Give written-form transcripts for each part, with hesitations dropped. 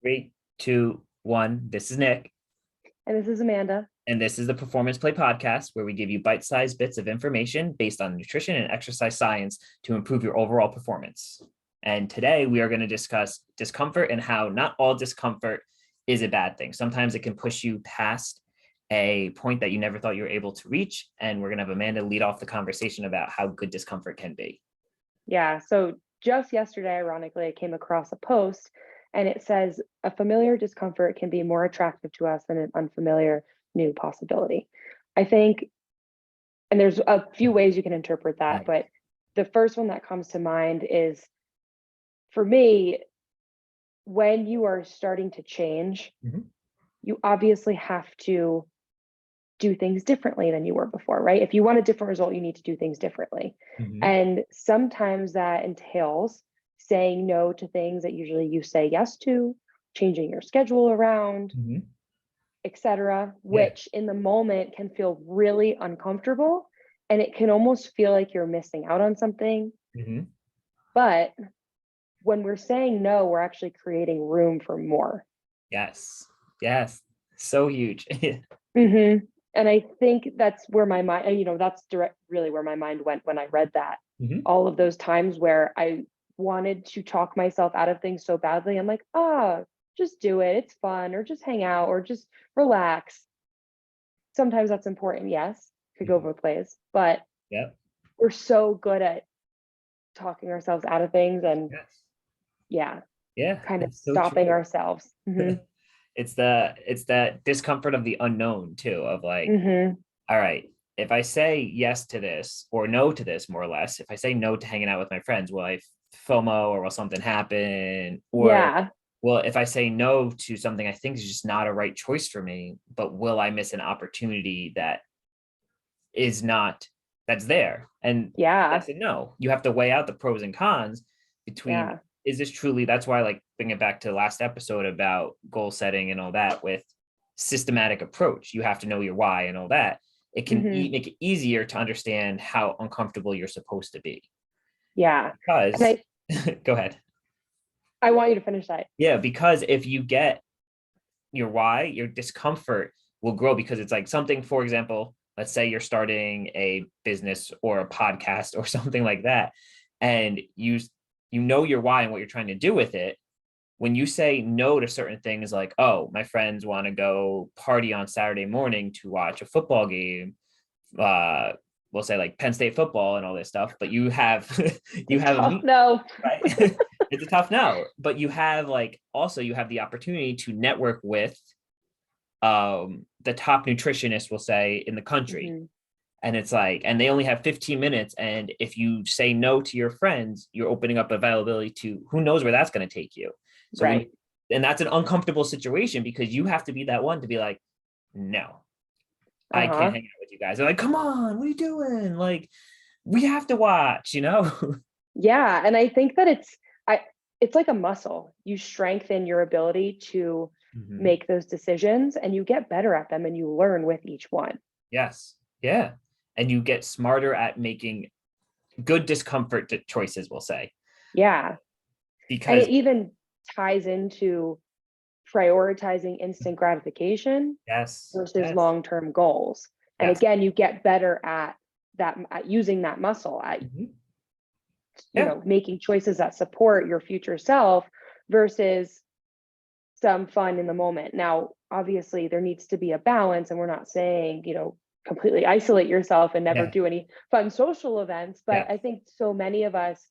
Three, two, one. This is Nick, And this is Amanda. and this is the Performance Play Podcast, where we give you bite-sized bits of information based on nutrition and exercise science to improve your overall performance. And today we are going to discuss discomfort and how not all discomfort is a bad thing. Sometimes it can push you past a point that you never thought you were able to reach. And we're going to have Amanda lead off the conversation about how good discomfort can be. Yeah, so just yesterday, ironically, I came across a post and it says a familiar discomfort can be more attractive to us than an unfamiliar new possibility. I think, and there's a few ways you can interpret that, Right. but the first one that comes to mind is, for me, when you are starting to change, Mhm. you obviously have to do things differently than you were before, right? If you want a different result, you need to do things differently. Mhm. And sometimes that entails saying no to things that usually you say yes to, changing your schedule around, Mhm. etc., Yeah. which in the moment can feel really uncomfortable and it can almost feel like you're missing out on something. Mhm. But when we're saying no, we're actually creating room for more. Yes. Yes. So huge. Mm-hmm. And I think that's where my mind, that's really where my mind went when I read that. Mhm. All of those times where I wanted to talk myself out of things so badly, I'm like, just do it. It's fun, or just hang out, or just relax. Sometimes that's important. Yes, could go Mhm. both ways, but Yep. we're so good at talking ourselves out of things and, Yes. yeah, Yeah. kind of It's so stopping true. ourselves. Mm-hmm. It's that discomfort of the unknown too, of like, Mm-hmm. all right, if I say yes to this or no to this, more or less, if I say no to hanging out with my friends, will I FOMO, or will something happen? Or, Yeah. well, if I say no to something I think is just not a right choice for me, but will I miss an opportunity that is not, that's there? And Yeah. yes and no. You have to weigh out the pros and cons between, Yeah. is this truly, that's why I like bring it back to the last episode about goal setting and all that with systematic approach. You have to know your why and all that. It can Mm-hmm. make it easier to understand how uncomfortable you're supposed to be. Yeah. And Because, go ahead. I want you to finish that. Yeah, because if you get your why, your discomfort will grow, because it's like something, for example, let's say you're starting a business or a podcast or something like that, and you know your why and what you're trying to do with it. When you say no to certain things, like, oh, my friends want to go party on Saturday morning to watch a football game, uh we'll say like Penn State football and all this stuff, but you have you It's have a tough. meet, No. right? It's a tough no, but you have, like, also you have the opportunity to network with the top nutritionist, we'll say, in the country. Mm-hmm. And it's like, and they only have 15 minutes, and if you say no to your friends, you're opening up availability to who knows where that's going to take you. So when, Right. and that's an uncomfortable situation, because you have to be that one to be like, no, I can't Uh-huh. hang out with you guys. They're like, come on, what are you doing? Like, we have to watch. Yeah. And I think that it's like a muscle. You strengthen your ability to Mhm. make those decisions and you get better at them and you learn with each one. Yes. Yeah. And you get smarter at making good discomfort choices, we'll say, Yeah. And because it even ties into prioritizing instant gratification yes, versus yes, long-term goals. And yes. again, you get better at that, at using that muscle, at Mhm. Yeah. making choices that support your future self versus some fun in the moment. Now, obviously, there needs to be a balance, and we're not saying, completely isolate yourself and never Yeah. do any fun social events. But Yeah. I think so many of us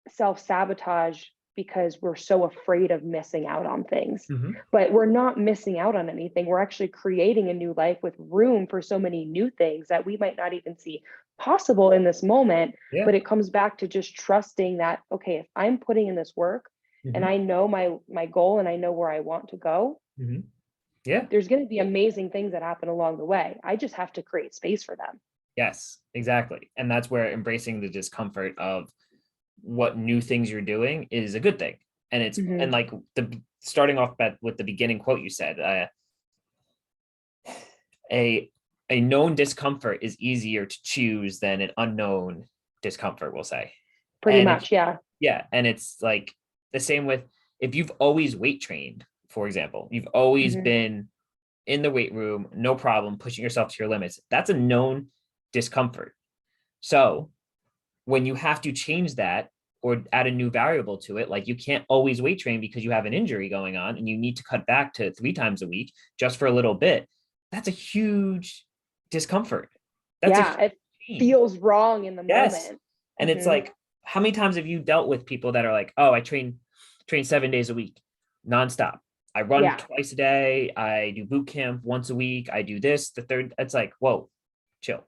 self sabotage because we're so afraid of missing out on things. Mhm. But we're not missing out on anything. We're actually creating a new life with room for so many new things that we might not even see possible in this moment. Yeah. But it comes back to just trusting that, okay, if I'm putting in this work and Mhm. I know my goal and I know where I want to go, Mhm. Yeah. there's going to be amazing things that happen along the way. I just have to create space for them. Yes, exactly. And that's where embracing the discomfort of what new things you're doing is a good thing. And it's, and Mm-hmm. like, the starting off with the beginning quote you said, a a known discomfort is easier to choose than an unknown discomfort, we'll say. Pretty And if, much. Yeah. yeah, and it's like the same with, if you've always weight trained, for example, you've always Mhm. been in the weight room, no problem, pushing yourself to your limits. That's a known discomfort. So when you have to change that or add a new variable to it, like you can't always weight train because you have an injury going on and you need to cut back to 3 times a week just for a little bit, that's a huge discomfort. That's a Yeah, huge it change. feels wrong in the Yes. moment. And it's Mhm. like, how many times have you dealt with people that are like, oh, I train 7 days a week, nonstop. I run Yeah. twice a day. I do boot camp once a week. I do this, the third. It's like, whoa, chill.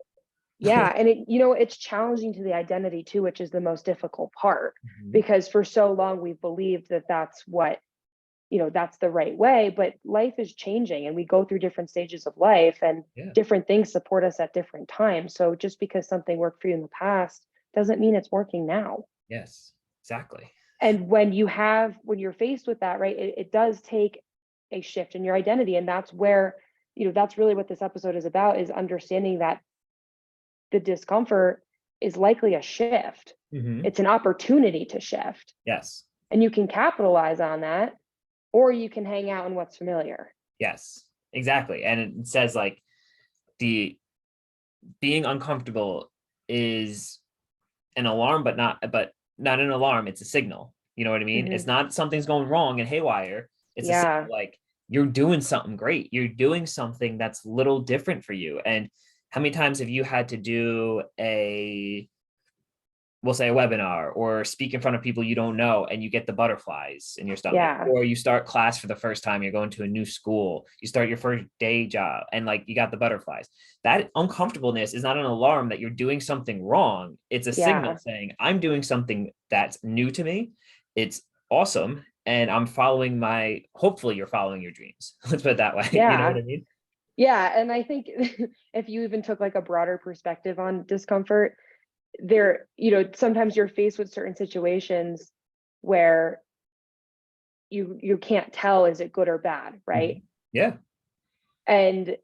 Yeah, and it's challenging to the identity too, which is the most difficult part, Mhm. because for so long we've believed that that's what, that's the right way, but life is changing and we go through different stages of life, and Yeah. different things support us at different times. So just because something worked for you in the past doesn't mean it's working now. Yes. Exactly. And when you're faced with that, right, it does take a shift in your identity. And that's where, that's really what this episode is about, is understanding that the discomfort is likely a shift. Hmm. It's an opportunity to shift. Yes. And you can capitalize on that, or you can hang out in what's familiar. Yes. Exactly. And it says like the being uncomfortable is an alarm, but not an alarm. It's a signal. You know what I mean? Hmm. It's not something's going wrong and haywire. It's a signal Yeah. like you're doing something great. You're doing something that's little different for you. And how many times have you had to do we'll say a webinar or speak in front of people you don't know and you get the butterflies in your stomach, Yeah. or you start class for the first time, you're going to a new school, you start your first day job and like you got the butterflies. That uncomfortableness is not an alarm that you're doing something wrong. It's a signal Yeah. saying I'm doing something that's new to me. It's awesome. And I'm following hopefully you're following your dreams. Let's put it that way. You know what Yeah. I mean? Yeah. And I think if you even took like a broader perspective on discomfort, sometimes you're faced with certain situations where you can't tell, is it good or bad, right? Mhm. Yeah. And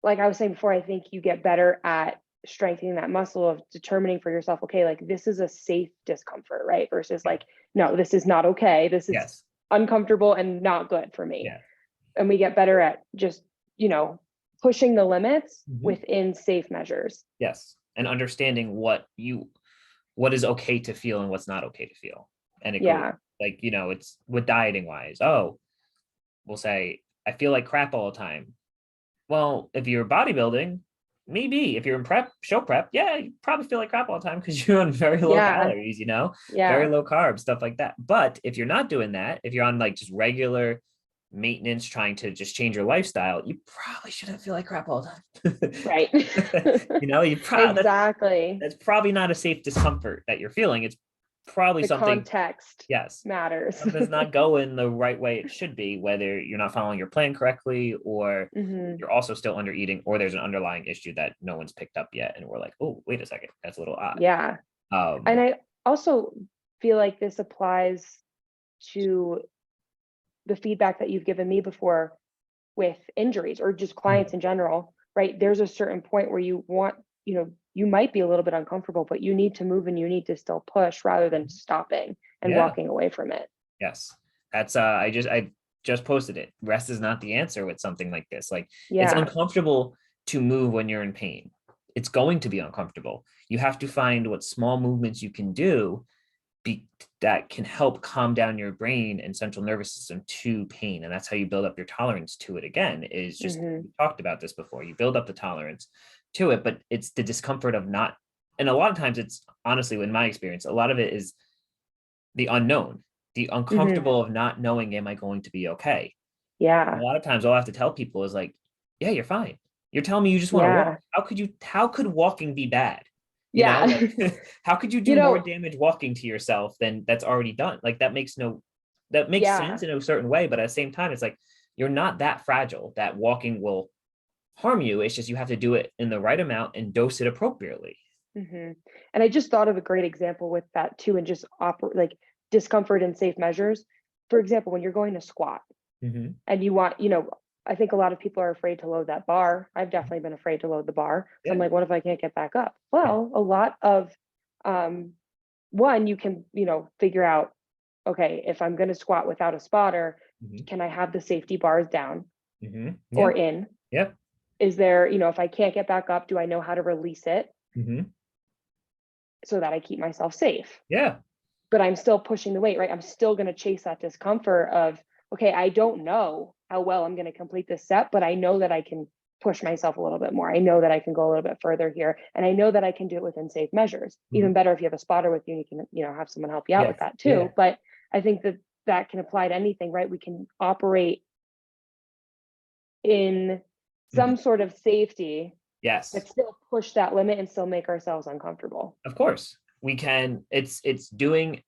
like I was saying before, I think you get better at strengthening that muscle of determining for yourself, okay, like this is a safe discomfort, right? Versus Yeah. like, no, this is not okay. This is Yes. uncomfortable and not good for me. Yeah. And we get better at just, you know, pushing the limits Mhm. within safe measures. Yes. And understanding what is okay to feel and what's not okay to feel. And it goes Yeah. like, it's with dieting wise. Oh, we'll say, I feel like crap all the time. Well, if you're bodybuilding, maybe if you're in show prep, yeah, you probably feel like crap all the time because you're on very low Yeah. calories, very Yeah. low carbs, stuff like that. But if you're not doing that, if you're on like just regular maintenance, trying to just change your lifestyle, you probably shouldn't feel like crap all Right. the time. You probably Exactly. that's probably not a safe discomfort that you're feeling. It's probably The something, context yes, matters. something's not going the right way it should be, whether you're not following your plan correctly or Hmm. you're also still under eating, or there's an underlying issue that no one's picked up yet. And we're like, oh, wait a second, that's a little odd. Yeah. And I also feel like this applies to the feedback that you've given me before with injuries or just clients Mhm. in general, right? There's a certain point where you might be a little bit uncomfortable, but you need to move and you need to still push rather than stopping and Yeah, walking away from it. yes. That's I just posted it. Rest is not the answer with something like this. Like it's Yeah. uncomfortable to move when you're in pain. It's going to be uncomfortable. You have to find what small movements you can do be, that can help calm down your brain and central nervous system to pain. And that's how you build up your tolerance to it again, is just, Hmm. we talked about this before. You build up the tolerance to it, but it's the discomfort of not, and a lot of times it's honestly, in my experience, a lot of it is the unknown, the Hmm. uncomfortable of not knowing, am I going to be okay? And a Yeah. lot of times all I have to tell people is like, yeah, you're fine. You're telling me you just want to walk. Yeah. How could walking be bad? Yeah. Like how could you you do more know, damage walking to yourself than that's already done? Like that makes sense yeah. in a certain way, but at the same time, it's like you're not that fragile that walking will harm you. It's just you have to do it in the right amount and dose it appropriately. Hmm. And I just thought of a great example with that too, and just like discomfort and safe measures. For example, when you're going to squat Hmm. and I think a lot of people are afraid to load that bar. I've definitely been afraid to load the bar. So I'm Yeah. like, what if I can't get back up? Yeah. Well, a lot of um, one, you can, figure out okay, if I'm going to squat without a spotter, Mhm. can I have the safety bars down Mhm. or Yeah. in? Yep. Is there, if I can't get back up, do I know how to release it Mhm. so that I keep myself safe? Yeah. But I'm still pushing the weight, right? I'm still going to chase that discomfort of, okay, I don't know how well I'm going to complete this set, but I know that I can push myself a little bit more. I know that I can go a little bit further here. And I know that I can do it within safe measures. Mhm. Even better if you have a spotter with you and you can, have someone help you out with Yes. that Yeah. too. But I think that that can apply to anything, right? We can operate in Mhm. some sort of safety, Yes. but still push that limit and still make ourselves uncomfortable. Of course. We can, it's doing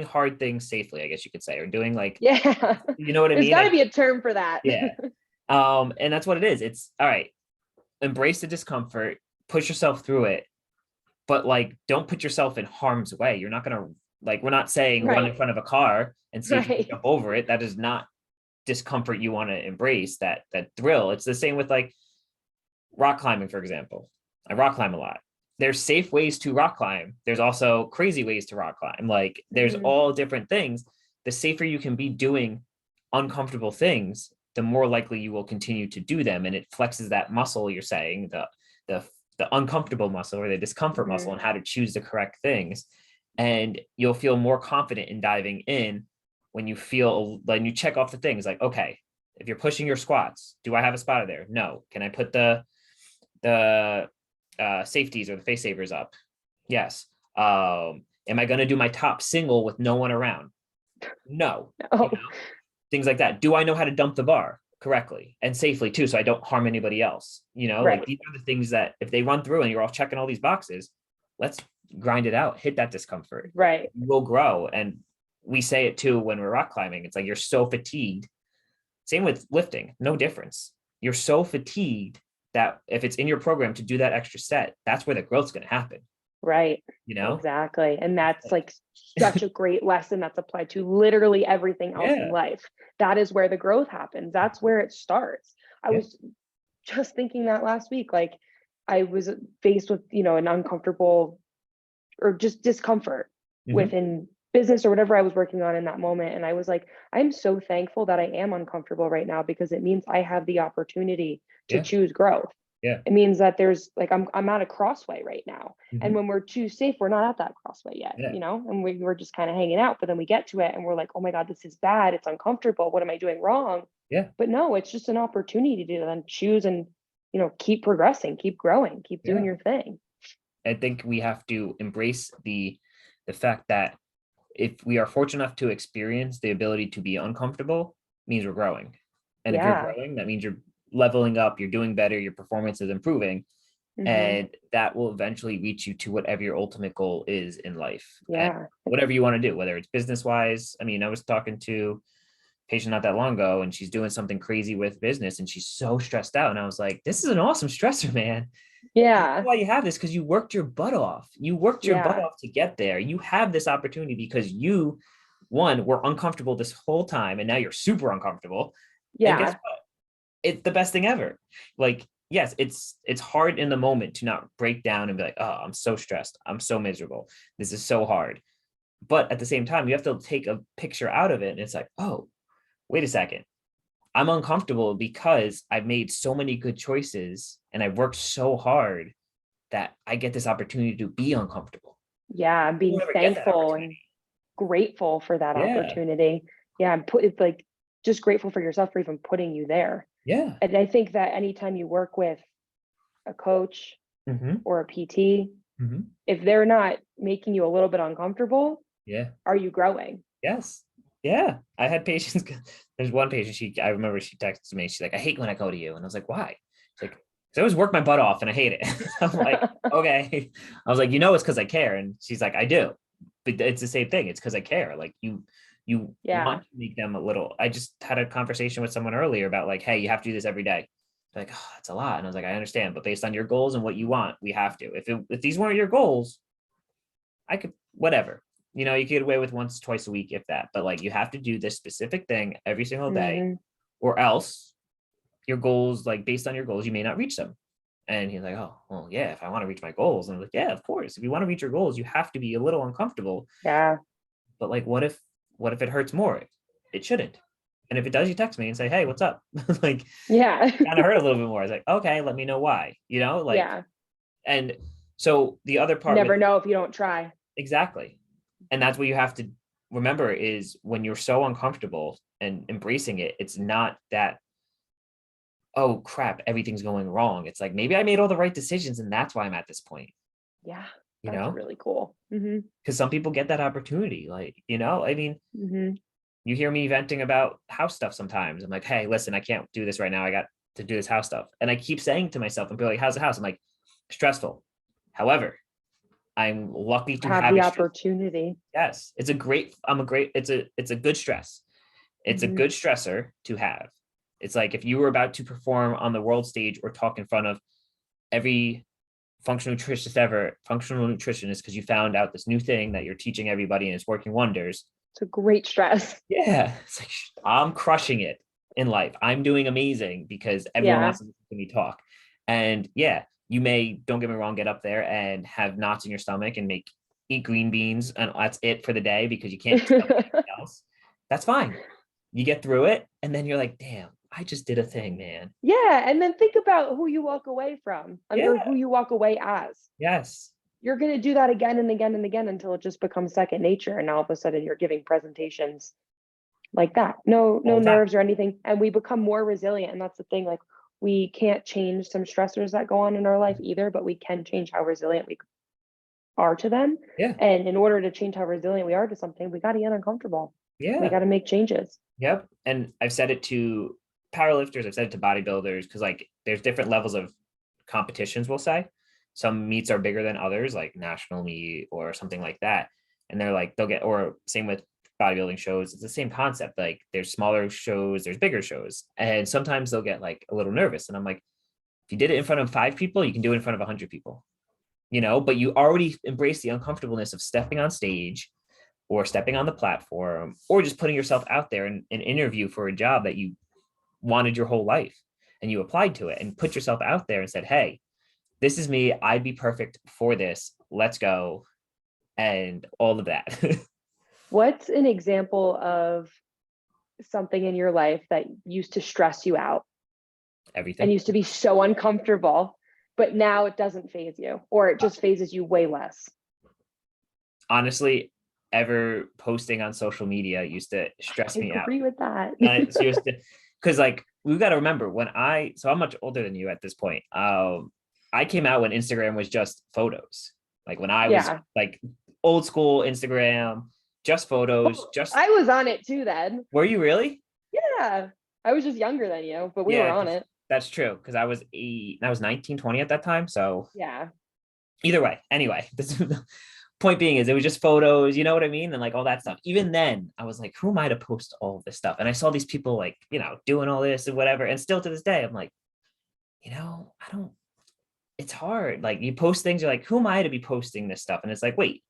hard things safely, I guess you could say, or doing like, Yeah. you know what I There's mean? got to Like, be a term for that. yeah. And that's what it is. It's all right. Embrace the discomfort, push yourself through it, but like don't put yourself in harm's way. You're not gonna, like, we're not saying run in Right. front of a car and see if you can Right. jump over it. That is not discomfort you want to embrace, that thrill. It's the same with like rock climbing, for example. I rock climb a lot. There's safe ways to rock climb. There's also crazy ways to rock climb. Like there's Mhm. all different things. The safer you can be doing uncomfortable things, the more likely you will continue to do them. And it flexes that muscle you're saying, the the uncomfortable muscle or the discomfort muscle, Mhm. and how to choose the correct things. And you'll feel more confident in diving in when you feel when you check off the things like, okay, if you're pushing your squats, do I have a spotter there? No. Can I put the safeties or the face savers up? Yes. Am I going to do my top single with no one around? No. You Oh, know, things like that. Do I know how to dump the bar correctly and safely too, so I don't harm anybody else? Like right. these are the things that if they run through and you're all checking all these boxes, let's grind it out, hit that discomfort. Right. You will grow. And we say it too when we're rock climbing. It's like you're so fatigued. Same with lifting, no difference. You're so fatigued that if it's in your program to do that extra set, that's where the growth's going to happen, Right. you know? Exactly. And that's like such a great lesson that's applied to literally everything else in Yeah. life. That is where the growth happens. That's where it starts. I Yeah. was just thinking that last week. Like I was faced with, an uncomfortable or just discomfort Hmm. within business or whatever I was working on in that moment. And I was like, I'm so thankful that I am uncomfortable right now because it means I have the opportunity to Yeah. choose growth. Yeah. It means that there's like I'm at a crossway right now. And Hmm. when we're too safe, we're not at that crossway yet, Yeah. and we're just kind of hanging out. But then we get to it and we're like, oh my God, this is bad. It's uncomfortable. What am I doing wrong? Yeah. But no, it's just an opportunity to then choose and, keep progressing, keep growing, keep doing Yeah. your thing. I think we have to embrace the fact that if we are fortunate enough to experience the ability to be uncomfortable, means we're growing. And if you're Yeah. growing, that means you're leveling up, you're doing better, your performance is improving, Hmm. and that will eventually reach you to whatever your ultimate goal is in life and Yeah. whatever you want to do, whether it's business wise. I mean, I was talking to patient not that long ago and she's doing something crazy with business and she's so stressed out. And I was like, this is an awesome stressor, man. You know Yeah. why you have this? Because you worked your butt off. You worked your butt Yeah. off to get there. You have this opportunity because you, one, were uncomfortable this whole time, and now you're super uncomfortable. And guess Yeah. what? It's the best thing ever. Like, yes, it's hard in the moment to not break down and be like, oh, I'm so stressed. I'm so miserable. This is so hard. But at the same time, you have to take a picture out of it. And it's like, oh, wait a second. I'm uncomfortable because I've made so many good choices and I've worked so hard that I get this opportunity to be uncomfortable. Yeah. And You being don't ever get that thankful opportunity. and grateful for that Yeah. opportunity. Yeah. And it's like just grateful for yourself for even putting you there. Yeah. And I think that anytime you work with a coach Hmm. or a PT, Hmm. if they're not making you a little bit uncomfortable, Yeah. are you growing? Yes. Yeah. I had patients. There's one patient, I remember she texted me. She's like, I hate when I go to you. And I was like, why? She's like, because I always work my butt off and I hate it. I'm like, okay. I was like, it's because I care. And she's like, I do. But it's the same thing. It's because I care. Like you Yeah. want to make them a little. I just had a conversation with someone earlier about like, hey, you have to do this every day. They're like, oh, that's a lot. And I was like, I understand, but based on your goals and what you want, we have to. If these weren't your goals, I could whatever. You could get away with once, twice a week, if that. But like you have to do this specific thing every single day, Hmm. or else your goals, like based on your goals, you may not reach them. And he's like, oh, well, yeah, if I want to reach my goals. And I'm like, yeah, of course. If you want to reach your goals, you have to be a little uncomfortable. Yeah. But like, what if What if it hurts more? It shouldn't. And if it does, you text me and say, hey, what's up? Like, Yeah. kind of hurt a little bit more. I was like, okay, let me know why, like, Yeah. and so the other You part with never know if you don't try. exactly. And that's what you have to remember is when you're so uncomfortable and embracing it, it's not that, oh crap, everything's going wrong. It's like maybe I made all the right decisions and that's why I'm at this point, Yeah. you That's know? really cool. Because some people get that opportunity. Like, I mean, Hmm. you hear me venting about house stuff sometimes. I'm like, hey, listen, I can't do this right now. I got to do this house stuff. And I keep saying to myself and be like, how's the house? I'm like, stressful. However, I'm lucky to Have have the it. opportunity. Yes. It's a good stress. It's a Hmm. good stressor to have. It's like if you were about to perform on the world stage or talk in front of every functional nutritionist, because you found out this new thing that you're teaching everybody and it's working wonders. It's a great stress. Yeah, it's like I'm crushing it in life. I'm doing amazing because everyone Yeah. wants to listen to me talk. And yeah, you may, don't get me wrong, get up there and have knots in your stomach and eat green beans and that's it for the day because you can't stomach anything else. That's fine. You get through it and then you're like, damn, I just did a thing, man. Yeah. And then think about who you walk away from or Yeah. who you walk away as. Yes. You're going to do that again and again and again until it just becomes second nature. And all of a sudden you're giving presentations like that. No All the time. nerves or anything. And we become more resilient. And that's the thing. Like we can't change some stressors that go on in our life either, but we can change how resilient we are to them. Yeah. And in order to change how resilient we are to something, we got to get uncomfortable. We Yeah. got to make changes. Yep. And I've said it to powerlifters, I've said it to bodybuilders, because like there's different levels of competitions, we'll say. Some meets are bigger than others, like national meet or something like that. And they're like, they'll get, or same with bodybuilding shows, it's the same concept. Like there's smaller shows, there's bigger shows. And sometimes they'll get like a little nervous. And I'm like, if you did it in front of 5 people, you can do it in front of 100 people, but you already embrace the uncomfortableness of stepping on stage or stepping on the platform or just putting yourself out there in an interview for a job that you wanted your whole life and you applied to it and put yourself out there and said, hey, this is me. I'd be perfect for this. Let's go. And all of that. What's an example of something in your life that used to stress you out and Everything. used to be so uncomfortable, but now it doesn't phase you or it just phases you way less? Honestly, ever posting on social media used to stress I me out. agree with that. Seriously, because like we've got to remember so I'm much older than you at this point. I came out when Instagram was just photos. Like when I was Yeah. like old school Instagram, just photos, Well, just I was on it too then. were you really? Yeah. I was just younger than you, but we were Yeah, on it. that's true. Because I was 19, 20 at that time. So Yeah. either way, anyway, this point being is it was just photos, you know what I mean? And like all that stuff. Even then, I was like, who am I to post all of this stuff? And I saw these people like, doing all this and whatever. And still to this day, I'm like, I don't, it's hard. Like you post things, you're like, who am I to be posting this stuff? And it's like, wait,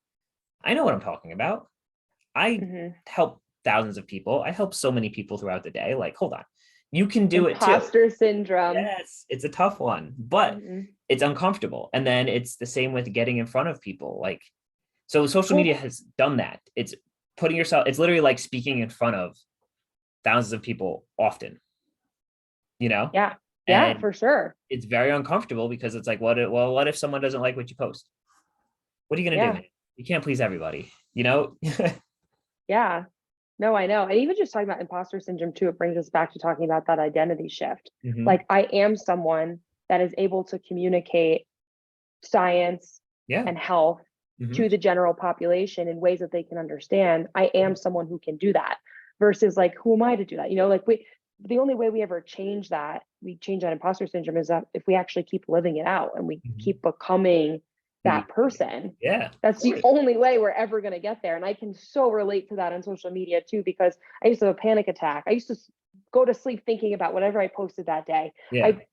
I know what I'm talking about. I Hmm. help thousands of people. I help so many people throughout the day. Like, hold on, you can do it too. Imposter syndrome. Yes, it's a tough one, but Hmm. it's uncomfortable. And then it's the same with getting in front of people. Like, so social Well, media has done that. It's it's literally like speaking in front of thousands of people often, you know? yeah. Yeah, And for sure. it's very uncomfortable because it's like, what if someone doesn't like what you post? What are you going to do, Yeah. man? You can't please everybody, you know? Yeah. No, I know. And even just talking about imposter syndrome too, it brings us back to talking about that identity shift. Mhm. Like I am someone that is able to communicate science Yeah. and health Mhm. to the general population in ways that they can understand. I am someone who can do that versus like, who am I to do that? Like the only way we ever we change that imposter syndrome is that if we actually keep living it out and we Mhm. keep becoming that We- person. Yeah, of That's the course. only way we're ever going to get there. And I can so relate to that on social media too, because I used to have a panic attack. I used to go to sleep thinking about whatever I posted that day. Yeah. I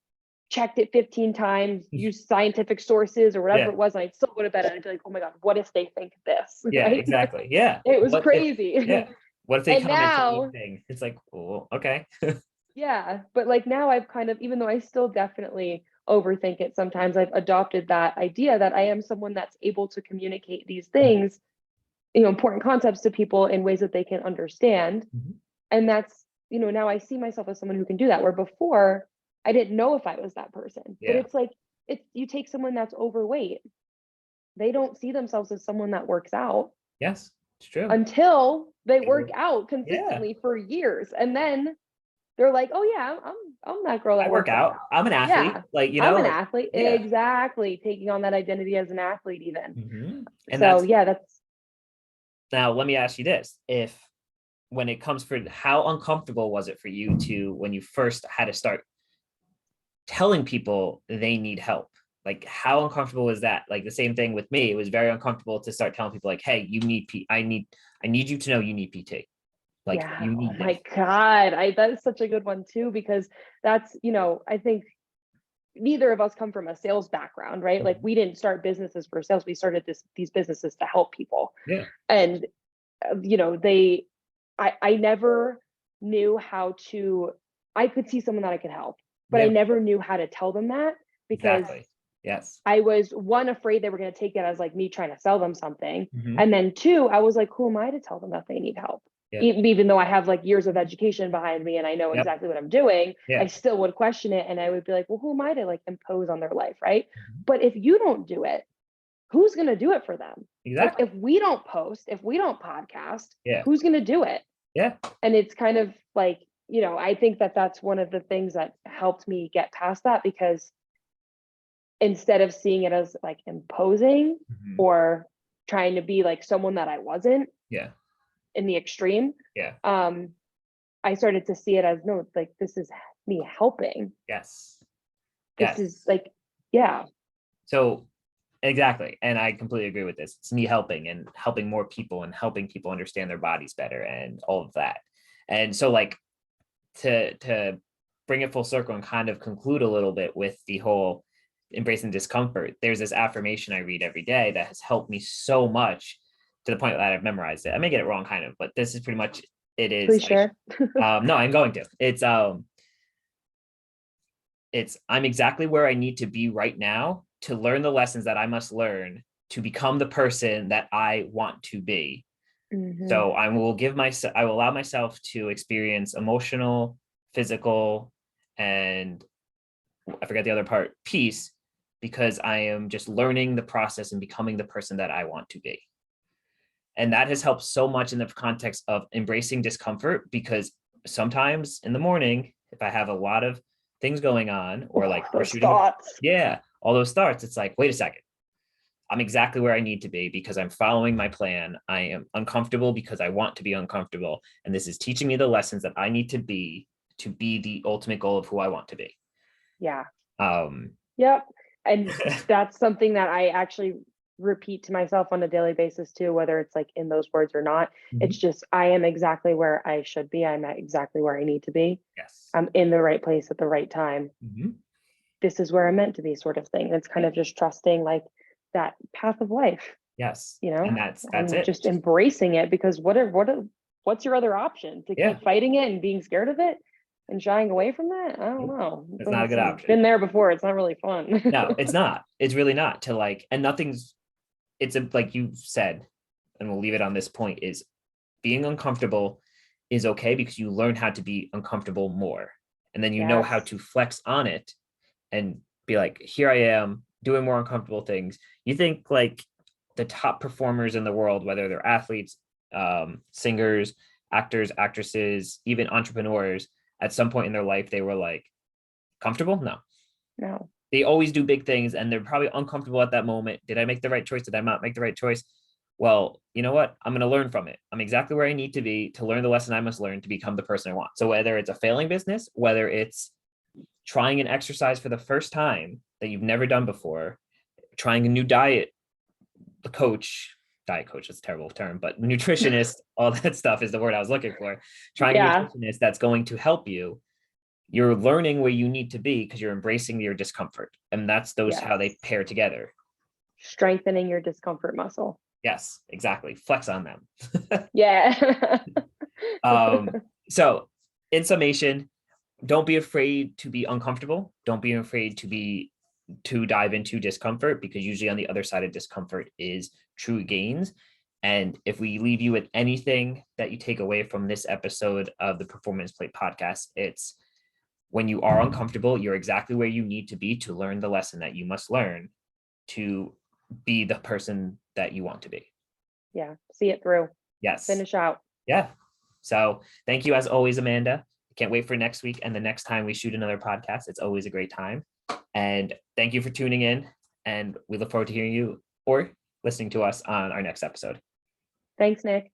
checked it 15 times, used scientific sources or whatever Yeah. it was, and I'd still go to bed and I'd be like, oh my God, what if they think this? Yeah, Right? exactly. Yeah. It was crazy. Yeah. What if they And comment to now, anything? It's like, oh, okay. yeah, but like now I've kind of, even though I still definitely overthink it sometimes, I've adopted that idea that I am someone that's able to communicate these things important concepts to people in ways that they can understand. Mhm. And that's, now I see myself as someone who can do that, where before I didn't know if I was that person. But Yeah. it's like, you take someone that's overweight, they don't see themselves as someone that works out Yes, it's true. until they They work were- out Yeah. consistently for years. And then they're like, oh yeah, I'm that girl I that work works out out. now. I'm an athlete. Yeah. Like, I'm an like, athlete. yeah. Exactly. Taking on that identity as an athlete even. And So that's yeah, that's now let me ask you this. If when it comes for how uncomfortable was it for you to when you first had to start telling people they need help? Like how uncomfortable was that? Like the same thing with me. It was very uncomfortable to start telling people like, hey, you need I need you to know you need PT. Like yeah. you Oh need this. my God. That is such a good one too, because that's, I think neither of us come from a sales background, right? Like Mhm. we didn't start businesses for sales. We started these businesses to help people. Yeah. And, I never knew how to, I could see someone that I could help, but I Yeah. never knew how to tell them that because Exactly. Yes. I was one, afraid they were going to take it as like me trying to sell them something. Mhm. And then two, I was like, who am I to tell them that they need help? Yeah. Even though I have like years of education behind me and I know Yep. exactly what I'm doing, I Yeah. still would question it. And I would be like, well, who am I to like impose on their life? Right. Mhm. But if you don't do it, who's going to do it for them? Like Exactly. if we don't post, if we don't podcast, Yeah. who's going to do it? Yeah. And it's kind of like, I think that that's one of the things that helped me get past that, because instead of seeing it as like imposing Mhm. or trying to be like someone that I wasn't Yeah. in the extreme, Yeah. um, I started to see it as, no, like this is me helping. Yes. This is Yes. like, yeah, So exactly. And I completely agree with this. It's me helping and helping more people and helping people understand their bodies better and all of that. And so like to bring it full circle and kind of conclude a little bit with the whole embracing discomfort, there's this affirmation I read every day that has helped me so much to the point that I've memorized it. I may get it wrong kind of, but this is pretty much it is please share. no, I'm going to. It's I'm exactly where I need to be right now to learn the lessons that I must learn to become the person that I want to be. Hmm. So I will allow myself to experience emotional, physical, and I forget the other part, peace, because I am just learning the process and becoming the person that I want to be. And that has helped so much in the context of embracing discomfort because sometimes in the morning, if I have a lot of things going on or Oh, like we're those shooting, thoughts. yeah, all those thoughts, it's like, wait a second. I'm exactly where I need to be because I'm following my plan. I am uncomfortable because I want to be uncomfortable. And this is teaching me the lessons that I need to be the ultimate goal of who I want to be. Yeah. Um, Yep. And that's something that I actually repeat to myself on a daily basis too, whether it's like in those words or not. It's mhm, just, I am exactly where I should be. I'm at exactly where I need to be. yes. I'm in the right place at the right time. Mhm, This is where I'm meant to be, sort of thing. And it's kind yeah, of just trusting like that path of life, yes. you know, And that's and it. just embracing it, because what's your other option? To Yeah. keep fighting it and being scared of it and shying away from that? I don't Nope. know. That's not a good I've option. been there before. It's not really fun. No, it's not. It's really not to like, and nothing's, it's a, like you said, and we'll leave it on this point is being uncomfortable is okay because you learn how to be uncomfortable more. And then you know how Yes. to flex on it and be like, here I am doing more uncomfortable things. You think like the top performers in the world, whether they're athletes, singers, actors, actresses, even entrepreneurs, at some point in their life, they were like, comfortable? No. No. They always do big things and they're probably uncomfortable at that moment. Did I make the right choice? Did I not make the right choice? Well, you know what? I'm going to learn from it. I'm exactly where I need to be to learn the lesson I must learn to become the person I want. So whether it's a failing business, whether it's trying an exercise for the first time that you've never done before, trying a new diet coach, that's a terrible term, but nutritionist, all that stuff is the word I was looking for. Trying a Yeah. nutritionist that's going to help you, you're learning where you need to be because you're embracing your discomfort. And that's those Yes. how they pair together. Strengthening your discomfort muscle. Yes, exactly. Flex on them. Yeah. um, so in summation, don't be afraid to be uncomfortable. Don't be afraid to dive into discomfort because usually on the other side of discomfort is true gains. And if we leave you with anything that you take away from this episode of the Performance Plate podcast, it's when you are uncomfortable, you're exactly where you need to be to learn the lesson that you must learn to be the person that you want to be. Yeah. See it through. Yes. Finish out. Yeah. So thank you as always, Amanda. Can't wait for next week and the next time we shoot another podcast. It's always a great time. And thank you for tuning in. And we look forward to hearing you or listening to us on our next episode. Thanks, Nick.